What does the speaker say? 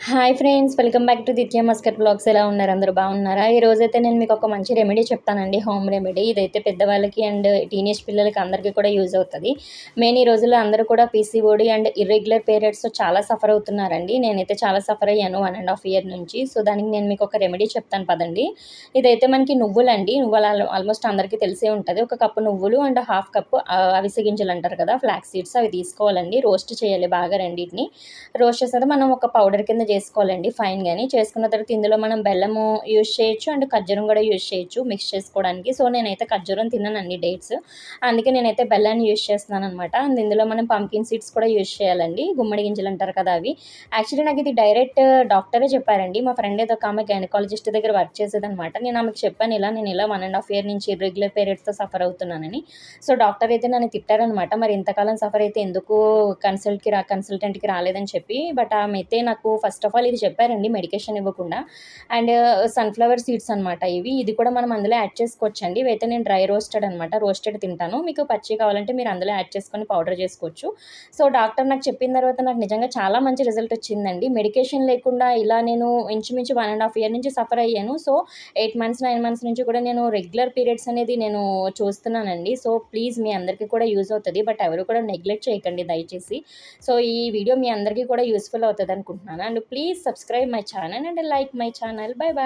Hi friends, welcome back to దిత్య Muscat blogs. ఎలా ఉన్నారు? అందరూ బాగున్నారా? ఈ రోజైతే నేను మీకు ఒక మంచి రెమెడీ చెప్తానండి, హోమ్ రెమెడీ. ఇదైతే పెద్దవాళ్ళకి అండ్ టీనేజ్ పిల్లలకి అందరికీ కూడా యూజ్ అవుతుంది. మెయిన్ ఈ రోజుల్లో అందరూ కూడా పీసీఓడి అండ్ ఇర్రెగ్యులర్ పీరియడ్స్తో చాలా సఫర్ అవుతున్నారండి. నేనైతే చాలా సఫర్ అయ్యాను 1.5 ఇయర్ నుంచి. సో దానికి నేను మీకు ఒక రెమెడీ చెప్తాను పదండి. ఇదైతే మనకి నువ్వులండి. నువ్వులు ఆల్మోస్ట్ అందరికీ తెలిసే ఉంటుంది. ఒక కప్పు నువ్వులు అండ్ హాఫ్ కప్పు అవిసె గింజలు అంటారు కదా, ఫ్లాక్ సీడ్స్, అవి తీసుకోవాలండి. రోస్ట్ చేయాలి బాగా రెండింటిని. రోస్ట్ చేసేది మనం ఒక పౌడర్ కింద చేసుకోవాలండి ఫైన్‌గాని. చేసుకున్న తర్వాత ఇందులో మనం బెల్లము యూజ్ చేయొచ్చు అండ్ ఖర్జూరం కూడా యూజ్ చేయొచ్చు మిక్స్ చేసుకోవడానికి. సో నేనైతే ఖర్జూరం తిననండి, డేట్స్. అందుకే నేనైతే బెల్లాన్ని యూజ్ చేస్తున్నాననమాట. అండ్ ఇందులో మనం పంకిన్ సీడ్స్ కూడా యూజ్ చేయాలండి. గుమ్మడి గింజలు అంటారు కదా అవి. యాక్చువల్లీ నాకు ఇది డైరెక్ట్ డాక్టరే చెప్పారండి. మా ఫ్రెండ్ ఏదో ఒక ఆమె గైనకాలజిస్ట్ దగ్గర వర్క్ చేసేదనమాట. నేను ఆమెకు చెప్పాను, నేను ఇలా 1.5 ఇయర్ నుంచి ఇర్రెగ్యులర్ పీరియడ్స్‌తో సఫర్ అవుతున్నానని. సో డాక్టర్ అయితే నన్ను తిట్టారనమాట. మరి ఇంతకాలం సఫర్ అయితే ఎందుకు కన్సల్టెంట్‌కి రాలేదని చెప్పి. బట్ ఆమె అయితే నాకు ఫస్ట్ ఆఫ్ ఆల్ ఇది చెప్పారండి, మెడికేషన్ ఇవ్వకుండా. అండ్ సన్‌ఫ్లవర్ సీడ్స్ అనమాట ఇవి. ఇది కూడా మనం అందులో యాడ్ చేసుకోవచ్చండి. ఇవైతే నేను డ్రై రోస్టెడ్ అనమాట, రోస్టెడ్ తింటాను. మీకు పచ్చివి కావాలంటే మీరు అందులో యాడ్ చేసుకొని పౌడర్ చేసుకోవచ్చు. సో డాక్టర్ నాకు చెప్పిన తర్వాత నాకు నిజంగా చాలా మంచి రిజల్ట్ వచ్చిందండి. మెడికేషన్ లేకుండా ఇలా నేను ఇంచుమించు 1.5 ఇయర్ నుంచి సఫర్ అయ్యాను. సో 8 మంత్స్ 9 మంత్స్ నుంచి కూడా నేను రెగ్యులర్ పీరియడ్స్ అనేది నేను చూస్తున్నానండి. సో ప్లీజ్ మీ అందరికీ కూడా యూజ్ అవుతుంది. బట్ ఎవరు కూడా నెగ్లెక్ట్ చేయకండి దయచేసి. సో ఈ వీడియో మీ అందరికీ కూడా యూస్ఫుల్ అవుతుంది అనుకుంటున్నాను. And please subscribe my channel and like my channel. By by.